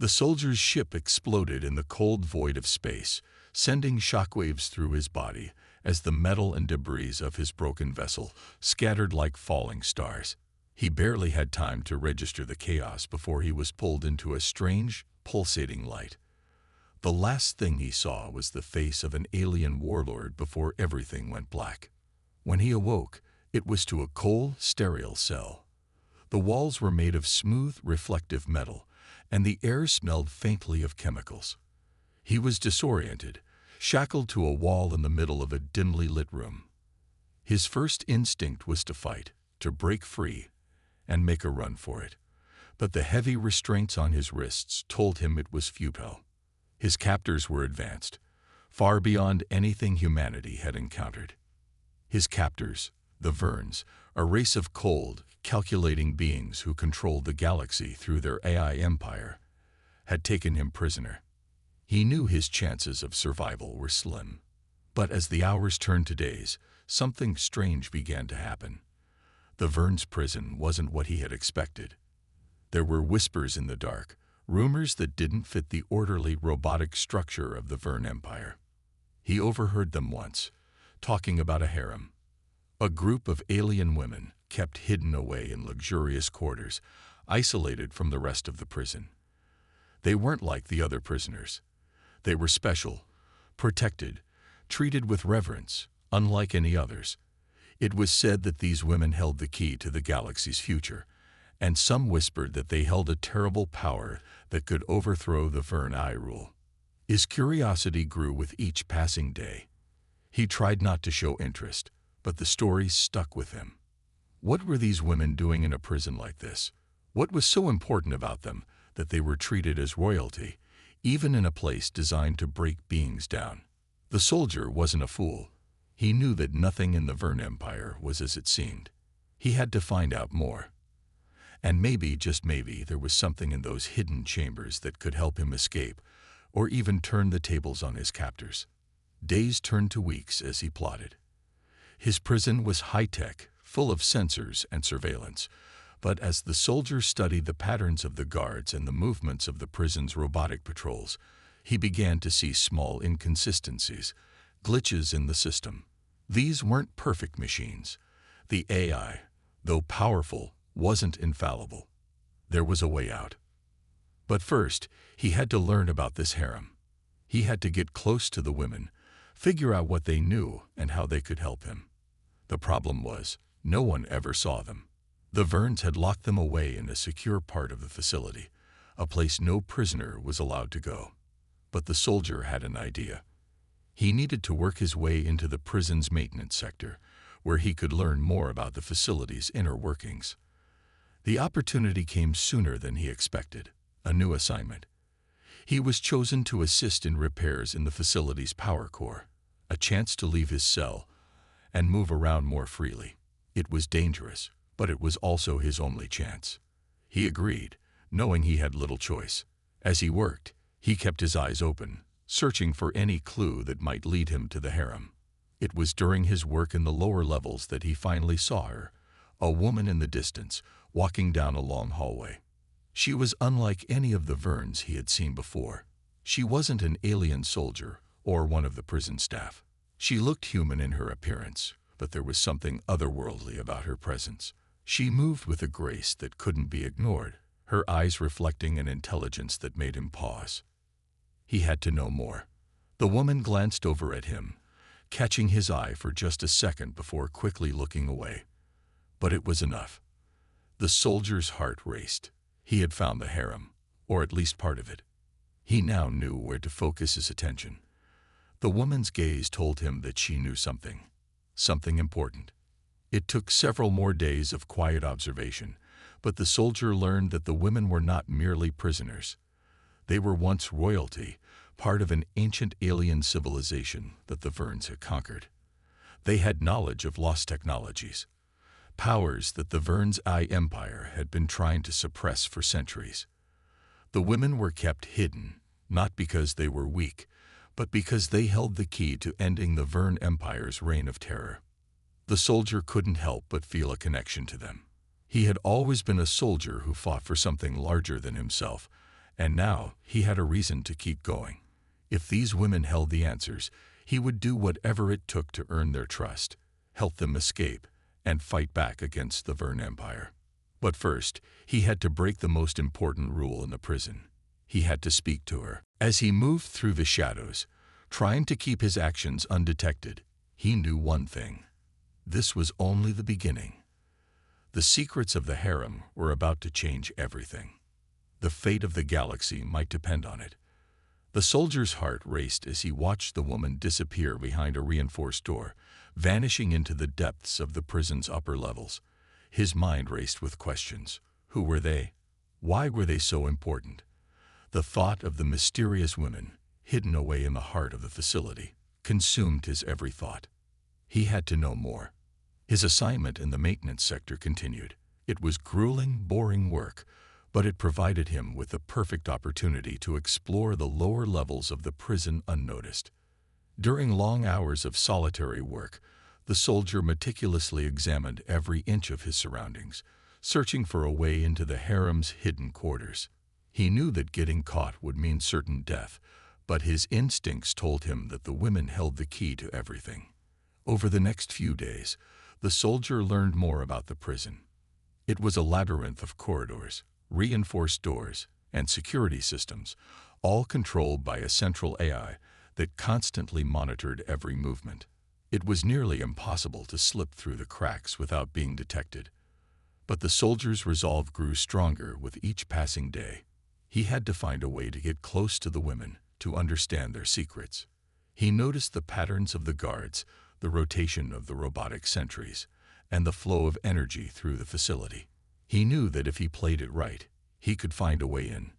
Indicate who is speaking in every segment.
Speaker 1: The soldier's ship exploded in the cold void of space, sending shockwaves through his body as the metal and debris of his broken vessel scattered like falling stars. He barely had time to register the chaos before he was pulled into a strange, pulsating light. The last thing he saw was the face of an alien warlord before everything went black. When he awoke, it was to a cold, sterile cell. The walls were made of smooth, reflective metal, and the air smelled faintly of chemicals. He was disoriented, shackled to a wall in the middle of a dimly lit room. His first instinct was to fight, to break free, and make a run for it. But the heavy restraints on his wrists told him it was futile. His captors were advanced, far beyond anything humanity had encountered. His captors, the Verns, a race of cold, calculating beings who controlled the galaxy through their AI empire, had taken him prisoner. He knew his chances of survival were slim. But as the hours turned to days, something strange began to happen. The Verns' prison wasn't what he had expected. There were whispers in the dark, rumors that didn't fit the orderly robotic structure of the Vern Empire. He overheard them once, talking about a harem. A group of alien women kept hidden away in luxurious quarters, isolated from the rest of the prison. They weren't like the other prisoners. They were special, protected, treated with reverence, unlike any others. It was said that these women held the key to the galaxy's future, and some whispered that they held a terrible power that could overthrow the Vern I rule. His curiosity grew with each passing day. He tried not to show interest, but the stories stuck with him. What were these women doing in a prison like this? What was so important about them that they were treated as royalty, even in a place designed to break beings down? The soldier wasn't a fool. He knew that nothing in the Vern Empire was as it seemed. He had to find out more. And maybe, just maybe, there was something in those hidden chambers that could help him escape, or even turn the tables on his captors. Days turned to weeks as he plotted. His prison was high-tech, full of sensors and surveillance, but as the soldier studied the patterns of the guards and the movements of the prison's robotic patrols, he began to see small inconsistencies, glitches in the system. These weren't perfect machines. The AI, though powerful, wasn't infallible. There was a way out. But first, he had to learn about this harem. He had to get close to the women, figure out what they knew and how they could help him. The problem was, no one ever saw them. The Verns had locked them away in a secure part of the facility, a place no prisoner was allowed to go. But the soldier had an idea. He needed to work his way into the prison's maintenance sector, where he could learn more about the facility's inner workings. The opportunity came sooner than he expected, a new assignment. He was chosen to assist in repairs in the facility's power core, a chance to leave his cell and move around more freely. It was dangerous, but it was also his only chance. He agreed, knowing he had little choice. As he worked, he kept his eyes open, searching for any clue that might lead him to the harem. It was during his work in the lower levels that he finally saw her, a woman in the distance, walking down a long hallway. She was unlike any of the Verns he had seen before. She wasn't an alien soldier or one of the prison staff. She looked human in her appearance, but there was something otherworldly about her presence. She moved with a grace that couldn't be ignored, her eyes reflecting an intelligence that made him pause. He had to know more. The woman glanced over at him, catching his eye for just a second before quickly looking away. But it was enough. The soldier's heart raced. He had found the harem, or at least part of it. He now knew where to focus his attention. The woman's gaze told him that she knew something important. It took several more days of quiet observation, but the soldier learned that the women were not merely prisoners. They were once royalty, part of an ancient alien civilization that the Verns had conquered. They had knowledge of lost technologies, powers that the Verns' I Empire had been trying to suppress for centuries. The women were kept hidden, not because they were weak, but because they held the key to ending the Vern Empire's reign of terror. The soldier couldn't help but feel a connection to them. He had always been a soldier who fought for something larger than himself, And now he had a reason to keep going. If these women held the answers, he would do whatever it took to earn their trust, help them escape, and fight back against the Vern Empire. But first, he had to break the most important rule in the prison. He had to speak to her. As he moved through the shadows, trying to keep his actions undetected, he knew one thing. This was only the beginning. The secrets of the harem were about to change everything. The fate of the galaxy might depend on it. The soldier's heart raced as he watched the woman disappear behind a reinforced door, vanishing into the depths of the prison's upper levels. His mind raced with questions. Who were they? Why were they so important? The thought of the mysterious women, hidden away in the heart of the facility, consumed his every thought. He had to know more. His assignment in the maintenance sector continued. It was grueling, boring work, but it provided him with the perfect opportunity to explore the lower levels of the prison unnoticed. During long hours of solitary work, the soldier meticulously examined every inch of his surroundings, searching for a way into the harem's hidden quarters. He knew that getting caught would mean certain death, but his instincts told him that the women held the key to everything. Over the next few days, the soldier learned more about the prison. It was a labyrinth of corridors, reinforced doors, and security systems, all controlled by a central AI that constantly monitored every movement. It was nearly impossible to slip through the cracks without being detected. But the soldier's resolve grew stronger with each passing day. He had to find a way to get close to the women, to understand their secrets. He noticed the patterns of the guards, the rotation of the robotic sentries, and the flow of energy through the facility. He knew that if he played it right, he could find a way in.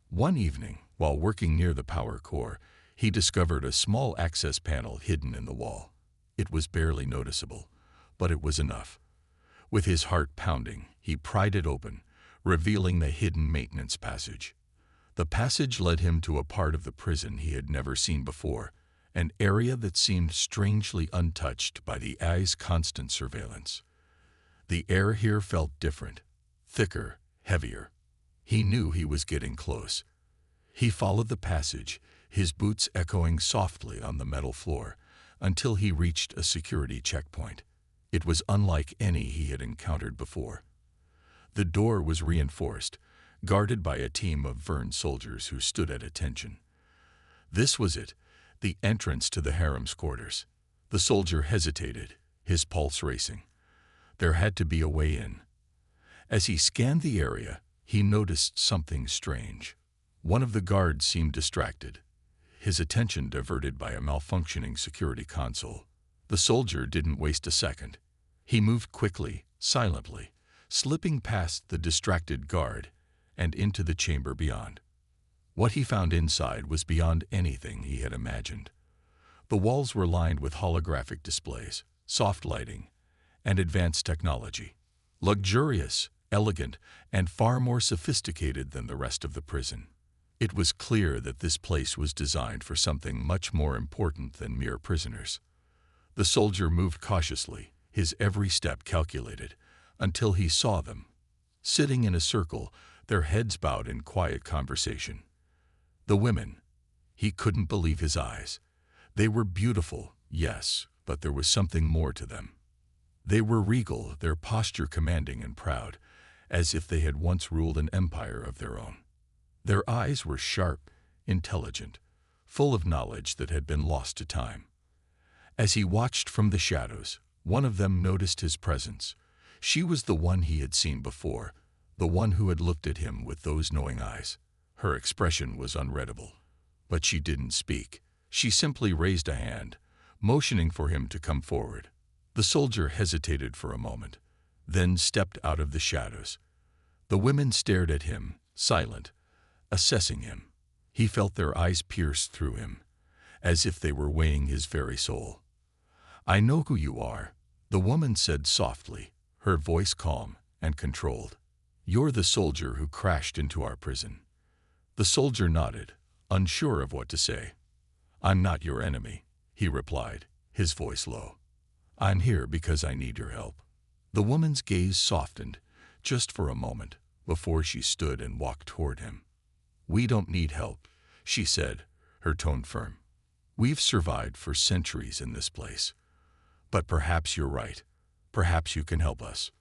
Speaker 1: One evening, while working near the power core, he discovered a small access panel hidden in the wall. It was barely noticeable, but it was enough. With his heart pounding, he pried it open, revealing the hidden maintenance passage. The passage led him to a part of the prison he had never seen before, an area that seemed strangely untouched by the AI's constant surveillance. The air here felt different, thicker, heavier. He knew he was getting close. He followed the passage, his boots echoing softly on the metal floor, until he reached a security checkpoint. It was unlike any he had encountered before. The door was reinforced, guarded by a team of Vern soldiers who stood at attention. This was it, the entrance to the harem's quarters. The soldier hesitated, his pulse racing. There had to be a way in. As he scanned the area, he noticed something strange. One of the guards seemed distracted, his attention diverted by a malfunctioning security console. The soldier didn't waste a second. He moved quickly, silently, slipping past the distracted guard and into the chamber beyond. What he found inside was beyond anything he had imagined. The walls were lined with holographic displays, soft lighting, and advanced technology. Luxurious, elegant, and far more sophisticated than the rest of the prison. It was clear that this place was designed for something much more important than mere prisoners. The soldier moved cautiously, his every step calculated, until he saw them. Sitting in a circle, their heads bowed in quiet conversation. The women. He couldn't believe his eyes. They were beautiful, yes, but there was something more to them. They were regal, their posture commanding and proud, as if they had once ruled an empire of their own. Their eyes were sharp, intelligent, full of knowledge that had been lost to time. As he watched from the shadows, one of them noticed his presence. She was the one he had seen before, the one who had looked at him with those knowing eyes. Her expression was unreadable, but she didn't speak. She simply raised a hand, motioning for him to come forward. The soldier hesitated for a moment, then stepped out of the shadows. The women stared at him, silent, assessing him. He felt their eyes pierce through him, as if they were weighing his very soul. "I know who you are," the woman said softly, her voice calm and controlled. "You're the soldier who crashed into our prison." The soldier nodded, unsure of what to say. "I'm not your enemy," he replied, his voice low. "I'm here because I need your help." The woman's gaze softened, just for a moment, before she stood and walked toward him. "We don't need help," she said, her tone firm. "We've survived for centuries in this place. But perhaps you're right. Perhaps you can help us."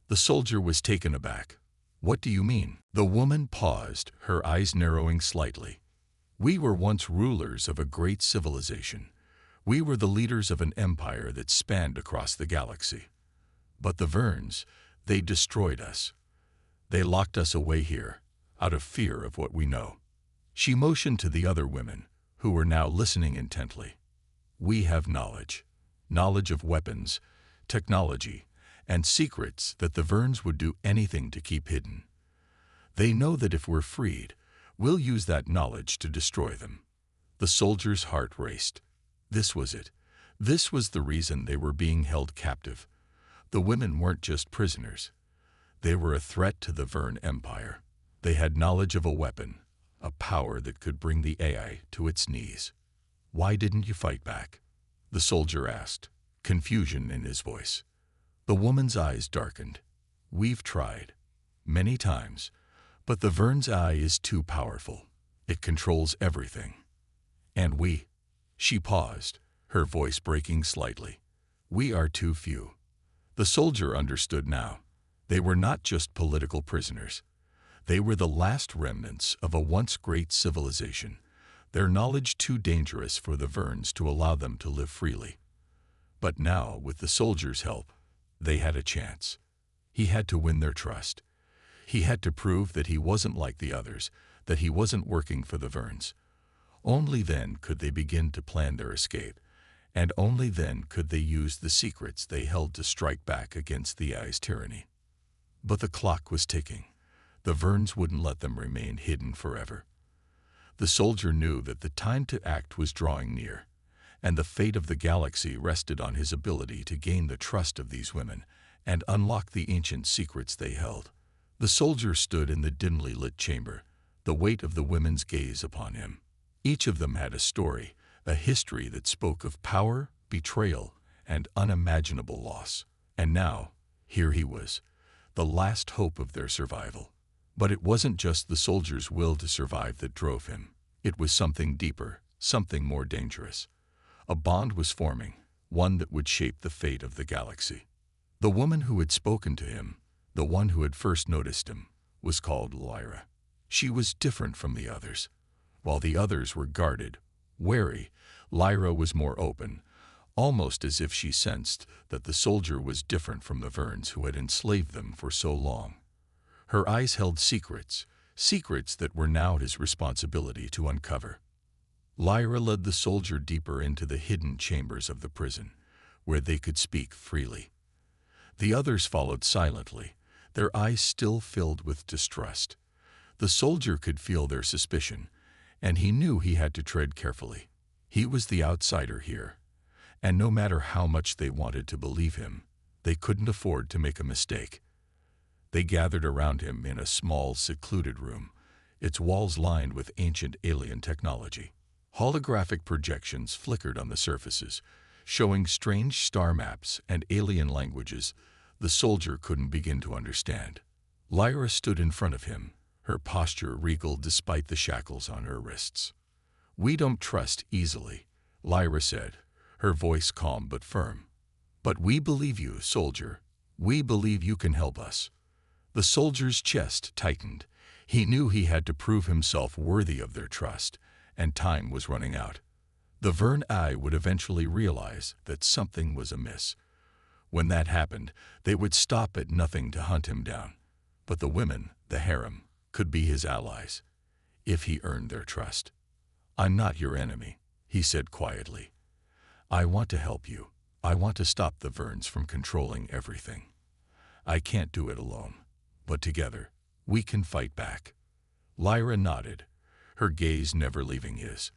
Speaker 1: The soldier was taken aback. "What do you mean?" The woman paused, her eyes narrowing slightly. "We were once rulers of a great civilization. We were the leaders of an empire that spanned across the galaxy. But the Verns, they destroyed us. They locked us away here, out of fear of what we know." She motioned to the other women, who were now listening intently. "We have knowledge. Knowledge of weapons, technology, and secrets that the Verns would do anything to keep hidden. They know that if we're freed, we'll use that knowledge to destroy them." The soldier's heart raced. This was it. This was the reason they were being held captive. The women weren't just prisoners. They were a threat to the Vern Empire. They had knowledge of a weapon, a power that could bring the AI to its knees. "Why didn't you fight back?" the soldier asked, confusion in his voice. The woman's eyes darkened. "We've tried, many times, but the Vern's eye is too powerful. It controls everything. And we—" She paused, her voice breaking slightly. "We are too few." The soldier understood now. They were not just political prisoners. They were the last remnants of a once great civilization, their knowledge too dangerous for the Verns to allow them to live freely. But now, with the soldier's help, they had a chance. He had to win their trust. He had to prove that he wasn't like the others, that he wasn't working for the Verns. Only then could they begin to plan their escape, and only then could they use the secrets they held to strike back against the AI's tyranny. But the clock was ticking. The Verns wouldn't let them remain hidden forever. The soldier knew that the time to act was drawing near, and the fate of the galaxy rested on his ability to gain the trust of these women and unlock the ancient secrets they held. The soldier stood in the dimly lit chamber, the weight of the women's gaze upon him. Each of them had a story, a history that spoke of power, betrayal, and unimaginable loss. And now, here he was, the last hope of their survival. But it wasn't just the soldier's will to survive that drove him. It was something deeper, something more dangerous. A bond was forming, one that would shape the fate of the galaxy. The woman who had spoken to him, the one who had first noticed him, was called Lyra. She was different from the others. While the others were guarded, wary, Lyra was more open, almost as if she sensed that the soldier was different from the Verns who had enslaved them for so long. Her eyes held secrets, secrets that were now his responsibility to uncover. Lyra led the soldier deeper into the hidden chambers of the prison, where they could speak freely. The others followed silently, their eyes still filled with distrust. The soldier could feel their suspicion, and he knew he had to tread carefully. He was the outsider here, and no matter how much they wanted to believe him, they couldn't afford to make a mistake. They gathered around him in a small, secluded room, its walls lined with ancient alien technology. Holographic projections flickered on the surfaces, showing strange star maps and alien languages the soldier couldn't begin to understand. Lyra stood in front of him, her posture regal despite the shackles on her wrists. "We don't trust easily," Lyra said, her voice calm but firm. "But we believe you, soldier. We believe you can help us." The soldier's chest tightened. He knew he had to prove himself worthy of their trust, and time was running out. The Vern Eye would eventually realize that something was amiss. When that happened, they would stop at nothing to hunt him down. But the women, the Harem, could be his allies, if he earned their trust. "I'm not your enemy," he said quietly. "I want to help you. I want to stop the Verns from controlling everything. I can't do it alone, but together, we can fight back." Lyra nodded, her gaze never leaving his.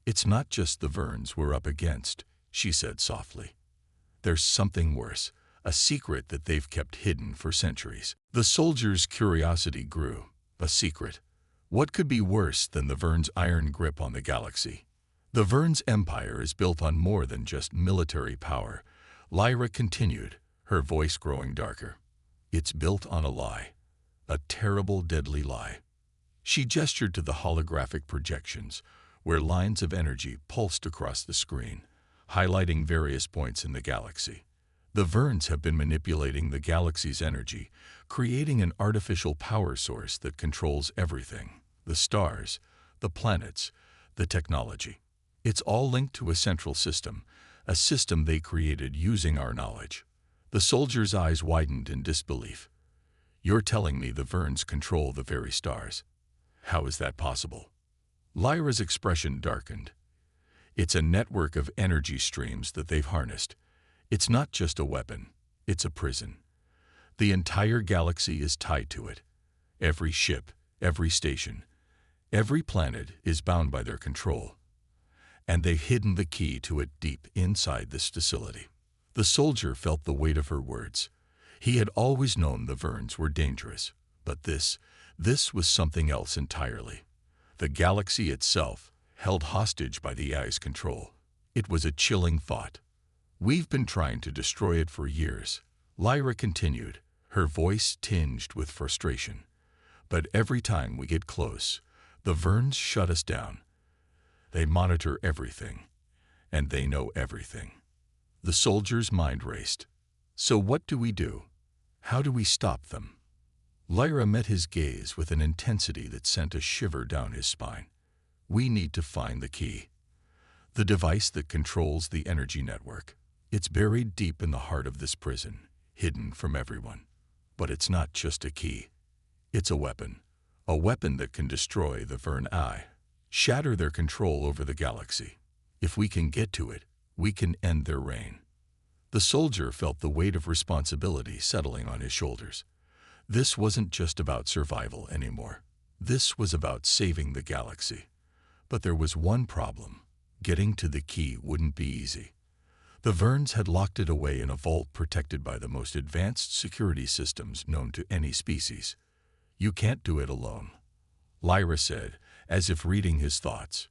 Speaker 1: "It's not just the Verns we're up against," she said softly. "There's something worse, a secret that they've kept hidden for centuries." The soldier's curiosity grew. A secret? What could be worse than the Verns' iron grip on the galaxy? "The Verns' empire is built on more than just military power," Lyra continued, her voice growing darker. "It's built on a lie. A terrible, deadly lie." She gestured to the holographic projections, where lines of energy pulsed across the screen, highlighting various points in the galaxy. The Verns have been manipulating the galaxy's energy, creating an artificial power source that controls everything: the stars, the planets, the technology. It's all linked to a central system, a system they created using our knowledge. The soldier's eyes widened in disbelief. You're telling me the Verns control the very stars? How is that possible? Lyra's expression darkened. It's a network of energy streams that they've harnessed. It's not just a weapon, it's a prison. The entire galaxy is tied to it. Every ship, every station, every planet is bound by their control. And they've hidden the key to it deep inside this facility. The soldier felt the weight of her words. He had always known the Verns were dangerous, but this was something else entirely. The galaxy itself, held hostage by the AI's control. It was a chilling thought. We've been trying to destroy it for years, Lyra continued, her voice tinged with frustration. But every time we get close, the Verns shut us down. They monitor everything, and they know everything. The soldier's mind raced. So what do we do? How do we stop them? Lyra met his gaze with an intensity that sent a shiver down his spine. We need to find the key. The device that controls the energy network. It's buried deep in the heart of this prison, hidden from everyone. But it's not just a key. It's a weapon that can destroy the Vern Eye, shatter their control over the galaxy. If we can get to it, we can end their reign. The soldier felt the weight of responsibility settling on his shoulders. This wasn't just about survival anymore. This was about saving the galaxy. But there was one problem. Getting to the key wouldn't be easy. The Verns had locked it away in a vault protected by the most advanced security systems known to any species. You can't do it alone, Lyra said, as if reading his thoughts.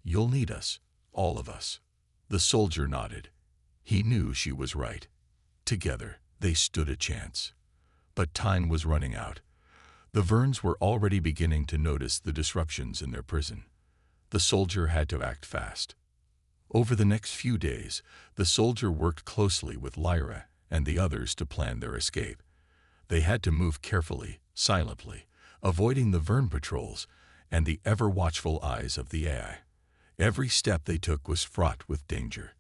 Speaker 1: You'll need us, all of us. The soldier nodded. He knew she was right. Together, they stood a chance. But time was running out. The Verns were already beginning to notice the disruptions in their prison. The soldier had to act fast. Over the next few days, the soldier worked closely with Lyra and the others to plan their escape. They had to move carefully, silently, avoiding the Vern patrols and the ever-watchful eyes of the AI. Every step they took was fraught with danger.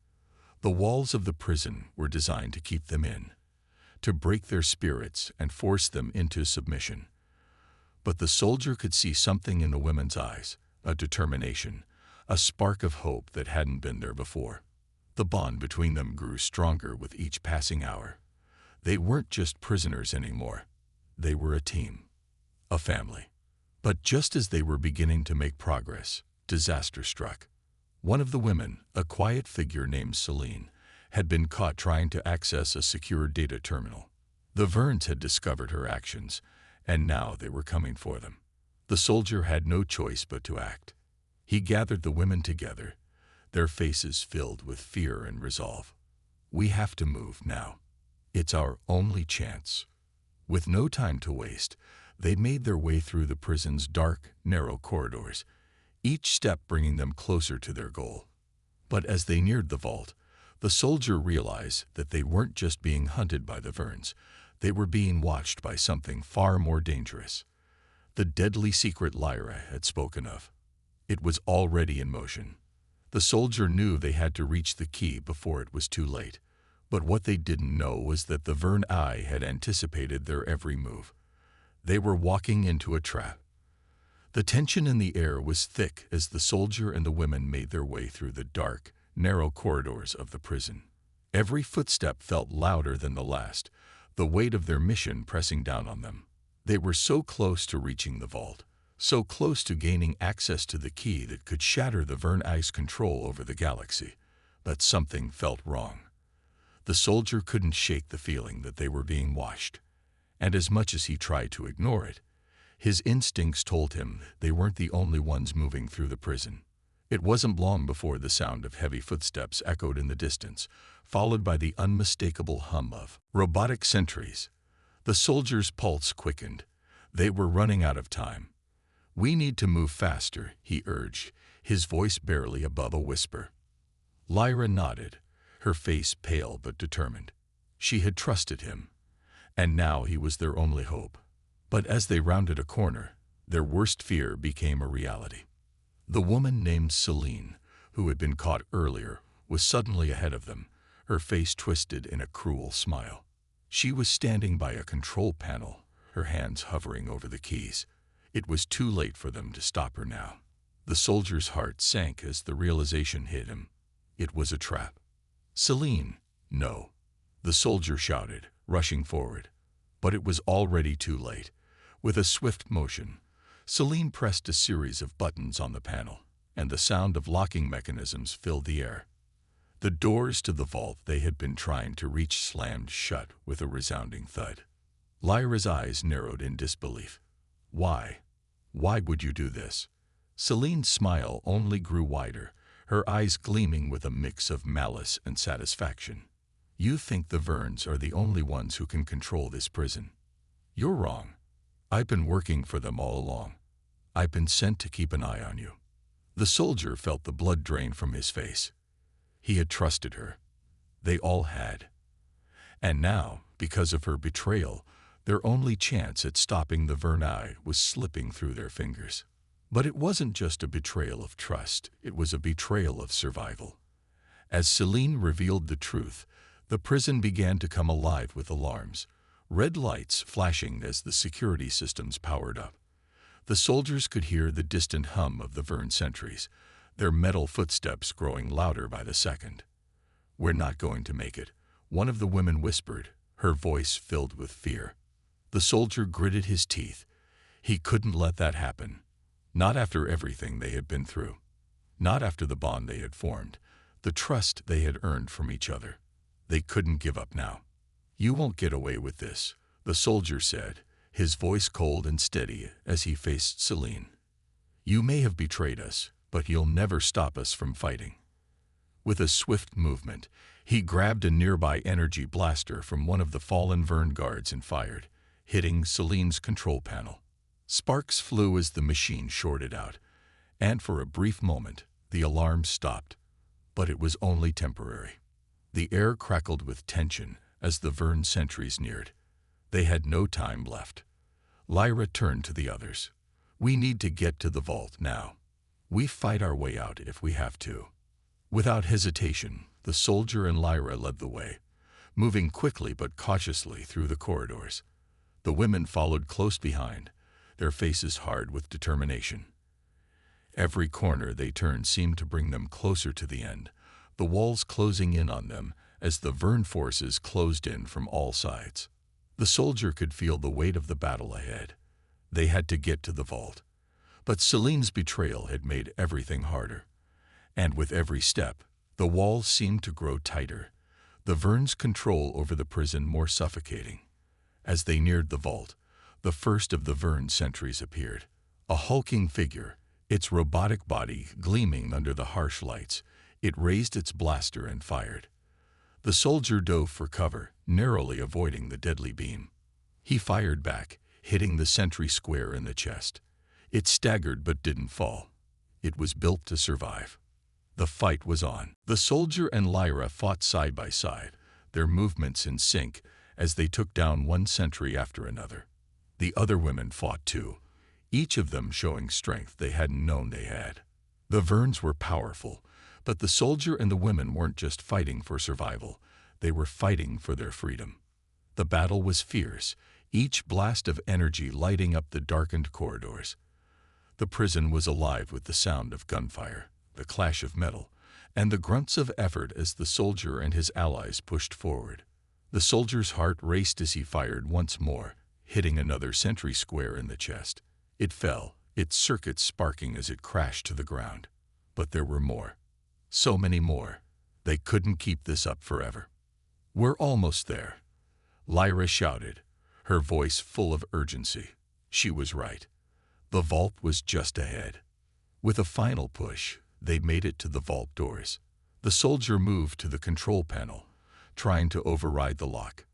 Speaker 1: The walls of the prison were designed to keep them in, to break their spirits and force them into submission. But the soldier could see something in the women's eyes, a determination, a spark of hope that hadn't been there before. The bond between them grew stronger with each passing hour. They weren't just prisoners anymore. They were a team, a family. But just as they were beginning to make progress, disaster struck. One of the women, a quiet figure named Celine, had been caught trying to access a secure data terminal. The Verns had discovered her actions, and now they were coming for them. The soldier had no choice but to act. He gathered the women together, their faces filled with fear and resolve. We have to move now. It's our only chance. With no time to waste, they made their way through the prison's dark, narrow corridors, each step bringing them closer to their goal. But as they neared the vault, the soldier realized that they weren't just being hunted by the Verns, they were being watched by something far more dangerous. The deadly secret Lyra had spoken of. It was already in motion. The soldier knew they had to reach the key before it was too late. But what they didn't know was that the Vern Eye had anticipated their every move. They were walking into a trap. The tension in the air was thick as the soldier and the women made their way through the dark, narrow corridors of the prison. Every footstep felt louder than the last, the weight of their mission pressing down on them. They were so close to reaching the vault, so close to gaining access to the key that could shatter the Vern Eye's control over the galaxy, but something felt wrong. The soldier couldn't shake the feeling that they were being watched, and as much as he tried to ignore it, his instincts told him they weren't the only ones moving through the prison. It wasn't long before the sound of heavy footsteps echoed in the distance, followed by the unmistakable hum of robotic sentries. The soldier's pulse quickened. They were running out of time. "We need to move faster," he urged, his voice barely above a whisper. Lyra nodded, her face pale but determined. She had trusted him, and now he was their only hope. But as they rounded a corner, their worst fear became a reality. The woman named Celine, who had been caught earlier, was suddenly ahead of them, her face twisted in a cruel smile. She was standing by a control panel, her hands hovering over the keys. It was too late for them to stop her now. The soldier's heart sank as the realization hit him. It was a trap. "Celine, no," the soldier shouted, rushing forward. But it was already too late. With a swift motion, Celine pressed a series of buttons on the panel, and the sound of locking mechanisms filled the air. The doors to the vault they had been trying to reach slammed shut with a resounding thud. Lyra's eyes narrowed in disbelief. "Why? Why would you do this?" Celine's smile only grew wider, her eyes gleaming with a mix of malice and satisfaction. "You think the Verns are the only ones who can control this prison. You're wrong. I've been working for them all along. I've been sent to keep an eye on you." The soldier felt the blood drain from his face. He had trusted her. They all had. And now, because of her betrayal, their only chance at stopping the Verni was slipping through their fingers. But it wasn't just a betrayal of trust, it was a betrayal of survival. As Celine revealed the truth, the prison began to come alive with alarms, red lights flashing as the security systems powered up. The soldiers could hear the distant hum of the Vern sentries, their metal footsteps growing louder by the second. "We're not going to make it," one of the women whispered, her voice filled with fear. The soldier gritted his teeth. He couldn't let that happen. Not after everything they had been through. Not after the bond they had formed, the trust they had earned from each other. They couldn't give up now. "You won't get away with this," the soldier said, his voice cold and steady as he faced Celine. "You may have betrayed us, but you'll never stop us from fighting." With a swift movement, he grabbed a nearby energy blaster from one of the fallen Vern guards and fired, hitting Celine's control panel. Sparks flew as the machine shorted out, and for a brief moment, the alarm stopped. But it was only temporary. The air crackled with tension as the Vern sentries neared. They had no time left. Lyra turned to the others. "We need to get to the vault now. We fight our way out if we have to." Without hesitation, the soldier and Lyra led the way, moving quickly but cautiously through the corridors. The women followed close behind, their faces hard with determination. Every corner they turned seemed to bring them closer to the end, the walls closing in on them as the Vern forces closed in from all sides. The soldier could feel the weight of the battle ahead. They had to get to the vault. But Celine's betrayal had made everything harder. And with every step, the walls seemed to grow tighter, the Vern's control over the prison more suffocating. As they neared the vault, the first of the Vern sentries appeared. A hulking figure, its robotic body gleaming under the harsh lights. It raised its blaster and fired. The soldier dove for cover, narrowly avoiding the deadly beam. He fired back, hitting the sentry square in the chest. It staggered but didn't fall. It was built to survive. The fight was on. The soldier and Lyra fought side by side, their movements in sync as they took down one sentry after another. The other women fought too, each of them showing strength they hadn't known they had. The Verns were powerful, but the soldier and the women weren't just fighting for survival, they were fighting for their freedom. The battle was fierce, each blast of energy lighting up the darkened corridors. The prison was alive with the sound of gunfire, the clash of metal, and the grunts of effort as the soldier and his allies pushed forward. The soldier's heart raced as he fired once more, hitting another sentry square in the chest. It fell, its circuits sparking as it crashed to the ground. But there were more. So many more. They couldn't keep this up forever. "We're almost there," Lyra shouted, her voice full of urgency. She was right. The vault was just ahead. With a final push, they made it to the vault doors. The soldier moved to the control panel, trying to override the lock.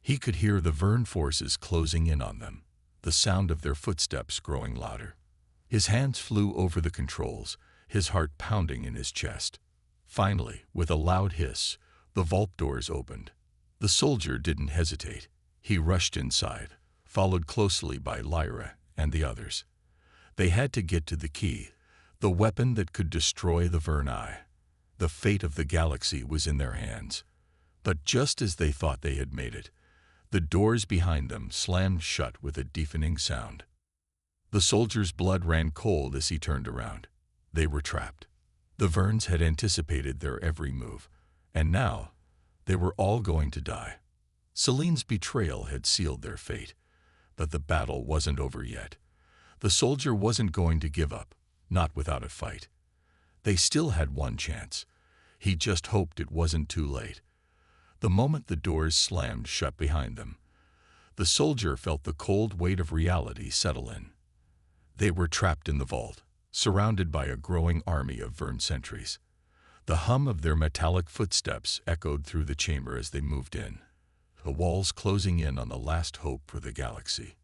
Speaker 1: He could hear the Vern forces closing in on them, the sound of their footsteps growing louder. His hands flew over the controls, his heart pounding in his chest. Finally, with a loud hiss, the vault doors opened. The soldier didn't hesitate. He rushed inside, followed closely by Lyra and the others. They had to get to the key, the weapon that could destroy the Verni. The fate of the galaxy was in their hands. But just as they thought they had made it, the doors behind them slammed shut with a deafening sound. The soldier's blood ran cold as he turned around. They were trapped. The Verns had anticipated their every move, and now they were all going to die. Celine's betrayal had sealed their fate, but the battle wasn't over yet. The soldier wasn't going to give up, not without a fight. They still had one chance. He just hoped it wasn't too late. The moment the doors slammed shut behind them, the soldier felt the cold weight of reality settle in. They were trapped in the vault, surrounded by a growing army of Vern sentries. The hum of their metallic footsteps echoed through the chamber as they moved in, the walls closing in on the last hope for the galaxy.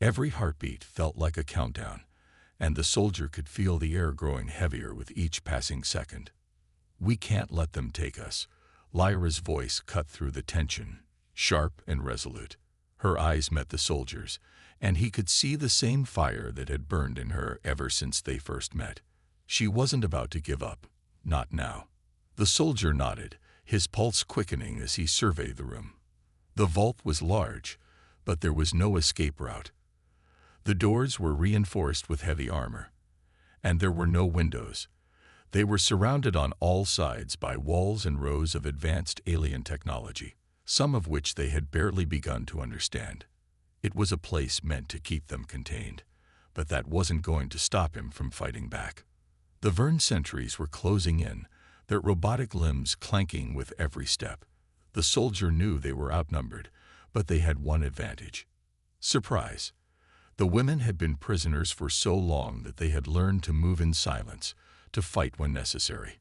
Speaker 1: Every heartbeat felt like a countdown, and the soldier could feel the air growing heavier with each passing second. "We can't let them take us." Lyra's voice cut through the tension, sharp and resolute. Her eyes met the soldier's, and he could see the same fire that had burned in her ever since they first met. She wasn't about to give up, not now. The soldier nodded, his pulse quickening as he surveyed the room. The vault was large, but there was no escape route. The doors were reinforced with heavy armor, and there were no windows. They were surrounded on all sides by walls and rows of advanced alien technology, some of which they had barely begun to understand. It was a place meant to keep them contained, but that wasn't going to stop him from fighting back. The Vern sentries were closing in, their robotic limbs clanking with every step. The soldier knew they were outnumbered, but they had one advantage: surprise. The women had been prisoners for so long that they had learned to move in silence, to fight when necessary.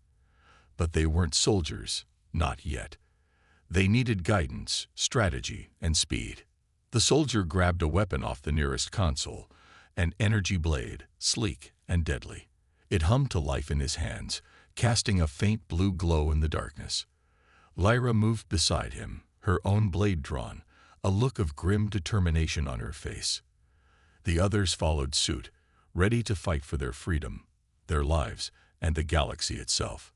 Speaker 1: But they weren't soldiers, not yet. They needed guidance, strategy, and speed. The soldier grabbed a weapon off the nearest console, an energy blade, sleek and deadly. It hummed to life in his hands, casting a faint blue glow in the darkness. Lyra moved beside him, her own blade drawn, a look of grim determination on her face. The others followed suit, ready to fight for their freedom, their lives, and the galaxy itself.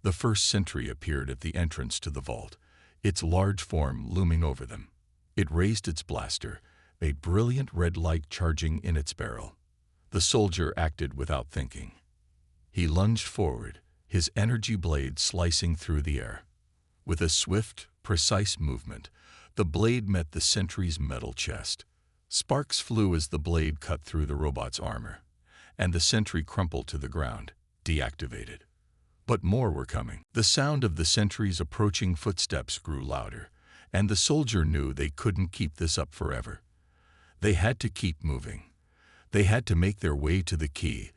Speaker 1: The first sentry appeared at the entrance to the vault, its large form looming over them. It raised its blaster, a brilliant red light charging in its barrel. The soldier acted without thinking. He lunged forward, his energy blade slicing through the air. With a swift, precise movement, the blade met the sentry's metal chest. Sparks flew as the blade cut through the robot's armor, and the sentry crumpled to the ground, deactivated. But more were coming. The sound of the sentry's approaching footsteps grew louder, and the soldier knew they couldn't keep this up forever. They had to keep moving. They had to make their way to the key,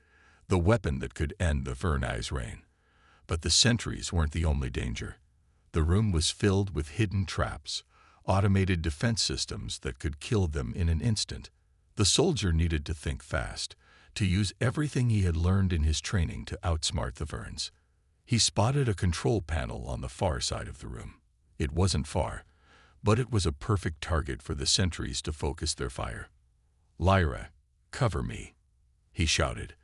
Speaker 1: the weapon that could end the Verni's reign. But the sentries weren't the only danger. The room was filled with hidden traps, automated defense systems that could kill them in an instant. The soldier needed to think fast, to use everything he had learned in his training to outsmart the Verns. He spotted a control panel on the far side of the room. It wasn't far, but it was a perfect target for the sentries to focus their fire. "Lyra, cover me," he shouted.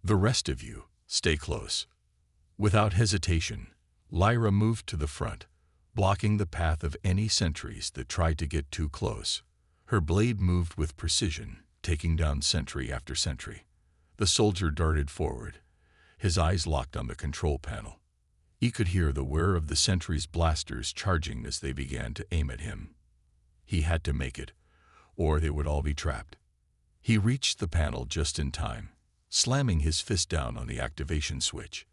Speaker 1: "The rest of you, stay close." Without hesitation, Lyra moved to the front, blocking the path of any sentries that tried to get too close. Her blade moved with precision, taking down sentry after sentry. The soldier darted forward, his eyes locked on the control panel. He could hear the whir of the sentries' blasters charging as they began to aim at him. He had to make it, or they would all be trapped. He reached the panel just in time, slamming his fist down on the activation switch.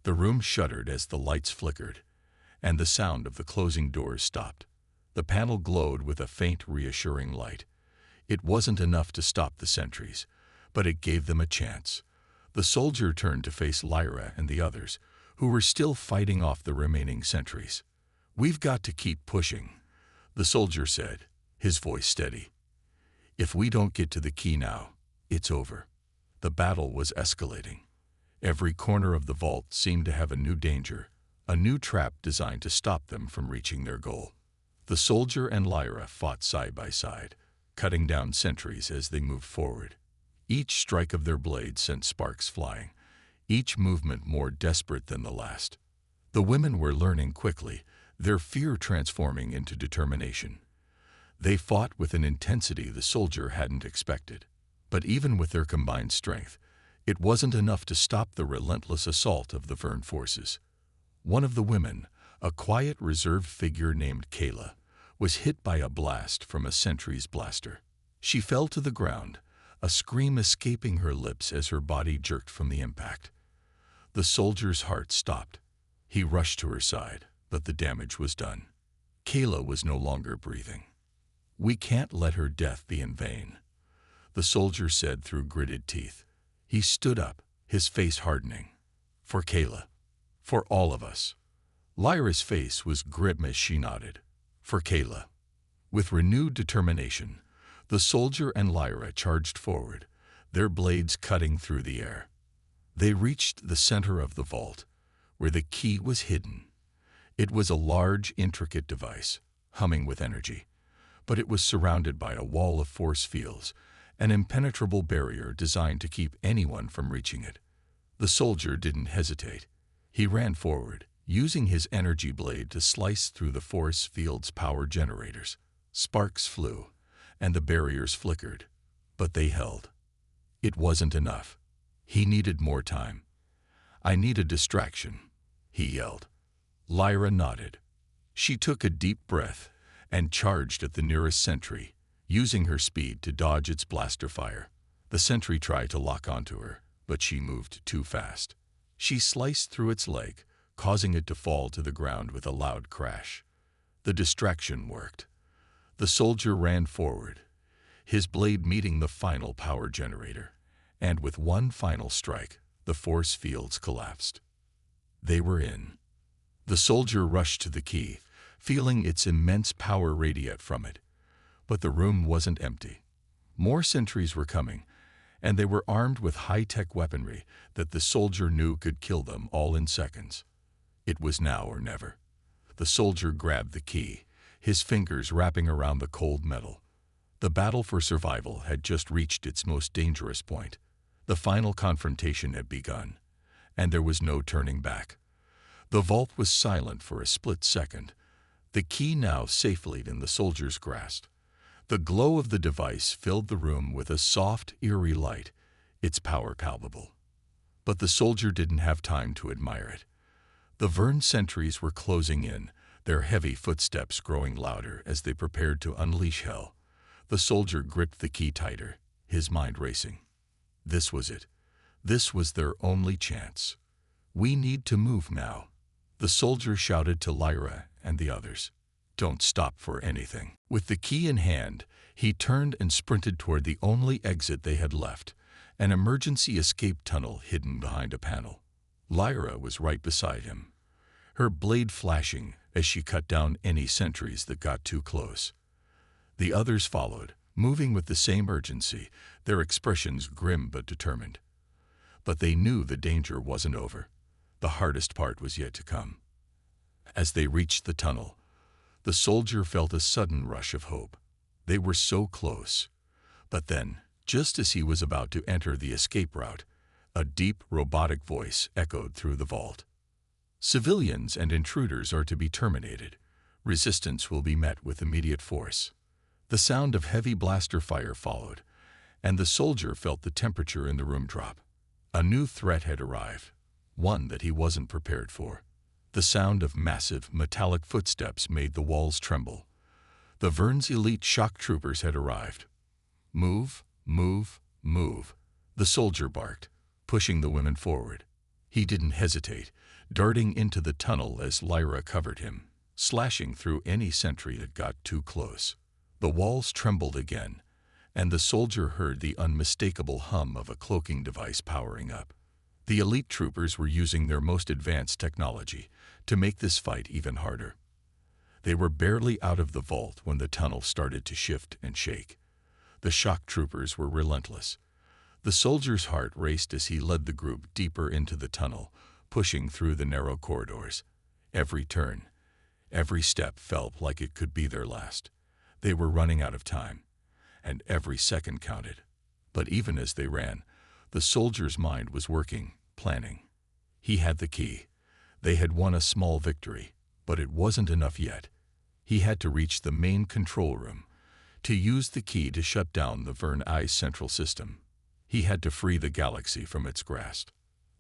Speaker 1: The room shuddered as the lights flickered, and the sound of the closing doors stopped. The panel glowed with a faint, reassuring light. It wasn't enough to stop the sentries, but it gave them a chance. The soldier turned to face Lyra and the others, who were still fighting off the remaining sentries. "We've got to keep pushing," the soldier said, his voice steady. "If we don't get to the key now, it's over." The battle was escalating. Every corner of the vault seemed to have a new danger, a new trap designed to stop them from reaching their goal. The soldier and Lyra fought side by side, cutting down sentries as they moved forward. Each strike of their blades sent sparks flying, each movement more desperate than the last. The women were learning quickly, their fear transforming into determination. They fought with an intensity the soldier hadn't expected. But even with their combined strength, it wasn't enough to stop the relentless assault of the Vern forces. One of the women, a quiet, reserved figure named Kayla, was hit by a blast from a sentry's blaster. She fell to the ground, a scream escaping her lips as her body jerked from the impact. The soldier's heart stopped. He rushed to her side, but the damage was done. Kayla was no longer breathing. "We can't let her death be in vain," the soldier said through gritted teeth. He stood up, his face hardening. "For Kayla. For all of us." Lyra's face was grim as she nodded. "For Kayla." With renewed determination, the soldier and Lyra charged forward, their blades cutting through the air. They reached the center of the vault, where the key was hidden. It was a large, intricate device, humming with energy, but it was surrounded by a wall of force fields, an impenetrable barrier designed to keep anyone from reaching it. The soldier didn't hesitate. He ran forward, using his energy blade to slice through the force field's power generators. Sparks flew, and the barriers flickered, but they held. It wasn't enough. He needed more time. "I need a distraction," he yelled. Lyra nodded. She took a deep breath and charged at the nearest sentry, using her speed to dodge its blaster fire. The sentry tried to lock onto her, but she moved too fast. She sliced through its leg, causing it to fall to the ground with a loud crash. The distraction worked. The soldier ran forward, his blade meeting the final power generator, and with one final strike, the force fields collapsed. They were in. The soldier rushed to the key, feeling its immense power radiate from it. But the room wasn't empty. More sentries were coming, and they were armed with high-tech weaponry that the soldier knew could kill them all in seconds. It was now or never. The soldier grabbed the key, his fingers wrapping around the cold metal. The battle for survival had just reached its most dangerous point. The final confrontation had begun, and there was no turning back. The vault was silent for a split second, the key now safely in the soldier's grasp. The glow of the device filled the room with a soft, eerie light, its power palpable. But the soldier didn't have time to admire it. The Vern sentries were closing in, their heavy footsteps growing louder as they prepared to unleash hell. The soldier gripped the key tighter, his mind racing. This was it. This was their only chance. "We need to move now," the soldier shouted to Lyra and the others. "Don't stop for anything." With the key in hand, he turned and sprinted toward the only exit they had left, an emergency escape tunnel hidden behind a panel. Lyra was right beside him, her blade flashing as she cut down any sentries that got too close. The others followed, moving with the same urgency, their expressions grim but determined. But they knew the danger wasn't over. The hardest part was yet to come. As they reached the tunnel, the soldier felt a sudden rush of hope. They were so close. But then, just as he was about to enter the escape route, a deep, robotic voice echoed through the vault. "Civilians and intruders are to be terminated. Resistance will be met with immediate force." The sound of heavy blaster fire followed, and the soldier felt the temperature in the room drop. A new threat had arrived, one that he wasn't prepared for. The sound of massive, metallic footsteps made the walls tremble. The Vern's elite shock troopers had arrived. "Move, move, move," the soldier barked, pushing the women forward. He didn't hesitate, darting into the tunnel as Lyra covered him, slashing through any sentry that got too close. The walls trembled again, and the soldier heard the unmistakable hum of a cloaking device powering up. The elite troopers were using their most advanced technology to make this fight even harder. They were barely out of the vault when the tunnel started to shift and shake. The shock troopers were relentless. The soldier's heart raced as he led the group deeper into the tunnel, pushing through the narrow corridors. Every turn, every step felt like it could be their last. They were running out of time, and every second counted. But even as they ran, the soldier's mind was working, planning. He had the key. They had won a small victory, but it wasn't enough yet. He had to reach the main control room, to use the key to shut down the Vern-I's central system. He had to free the galaxy from its grasp.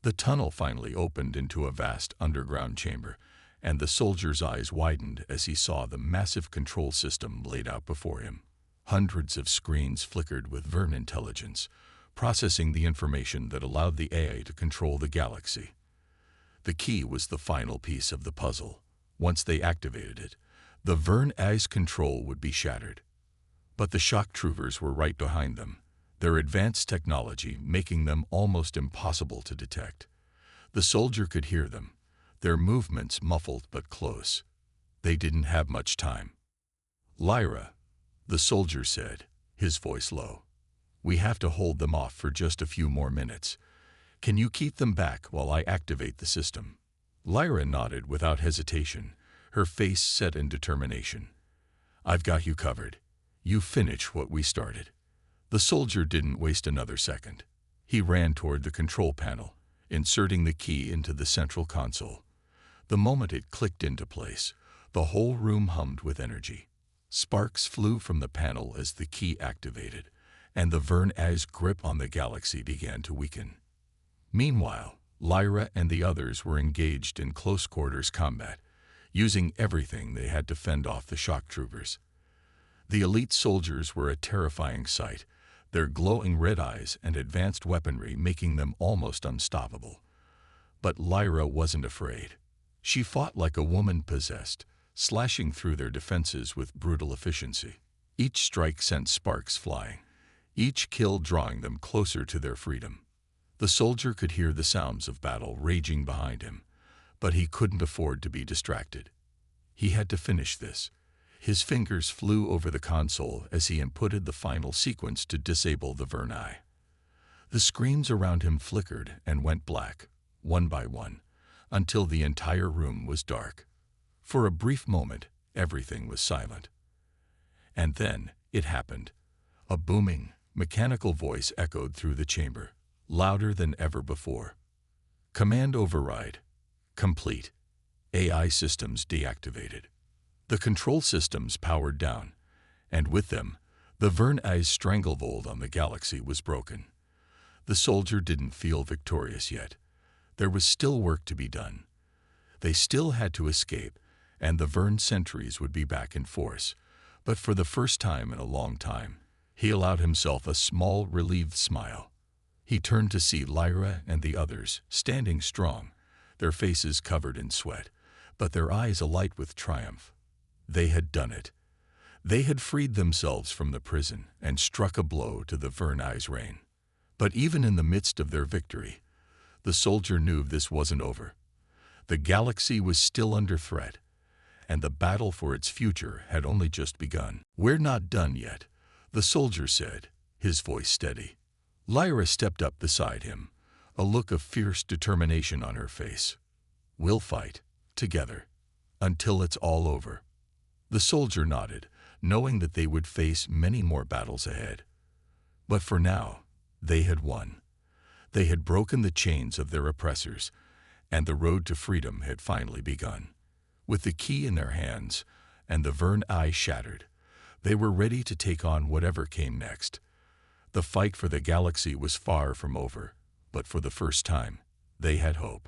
Speaker 1: The tunnel finally opened into a vast underground chamber, and the soldier's eyes widened as he saw the massive control system laid out before him. Hundreds of screens flickered with Vern intelligence, processing the information that allowed the AI to control the galaxy. The key was the final piece of the puzzle. Once they activated it, the Vern-I's control would be shattered. But the shock troopers were right behind them, their advanced technology making them almost impossible to detect. The soldier could hear them, their movements muffled but close. They didn't have much time. "Lyra," the soldier said, his voice low. "We have to hold them off for just a few more minutes. Can you keep them back while I activate the system?" Lyra nodded without hesitation, her face set in determination. "I've got you covered. You finish what we started." The soldier didn't waste another second. He ran toward the control panel, inserting the key into the central console. The moment it clicked into place, the whole room hummed with energy. Sparks flew from the panel as the key activated, and the Vern-I's grip on the galaxy began to weaken. Meanwhile, Lyra and the others were engaged in close-quarters combat, using everything they had to fend off the shock troopers. The elite soldiers were a terrifying sight, their glowing red eyes and advanced weaponry making them almost unstoppable. But Lyra wasn't afraid. She fought like a woman possessed, slashing through their defenses with brutal efficiency. Each strike sent sparks flying, each kill drawing them closer to their freedom. The soldier could hear the sounds of battle raging behind him, but he couldn't afford to be distracted. He had to finish this. His fingers flew over the console as he inputted the final sequence to disable the Vern-I. The screens around him flickered and went black, one by one, until the entire room was dark. For a brief moment, everything was silent. And then it happened. A booming, mechanical voice echoed through the chamber, louder than ever before. "Command override. Complete. AI systems deactivated." The control systems powered down, and with them, the Vern-I's stranglehold on the galaxy was broken. The soldier didn't feel victorious yet. There was still work to be done. They still had to escape, and the Vern sentries would be back in force. But for the first time in a long time, he allowed himself a small, relieved smile. He turned to see Lyra and the others, standing strong, their faces covered in sweat, but their eyes alight with triumph. They had done it. They had freed themselves from the prison and struck a blow to the Vern-I's reign. But even in the midst of their victory, the soldier knew this wasn't over. The galaxy was still under threat, and the battle for its future had only just begun. "We're not done yet," the soldier said, his voice steady. Lyra stepped up beside him, a look of fierce determination on her face. "We'll fight, together, until it's all over." The soldier nodded, knowing that they would face many more battles ahead. But for now, they had won. They had broken the chains of their oppressors, and the road to freedom had finally begun. With the key in their hands and the Vern-I shattered, they were ready to take on whatever came next. The fight for the galaxy was far from over, but for the first time, they had hope.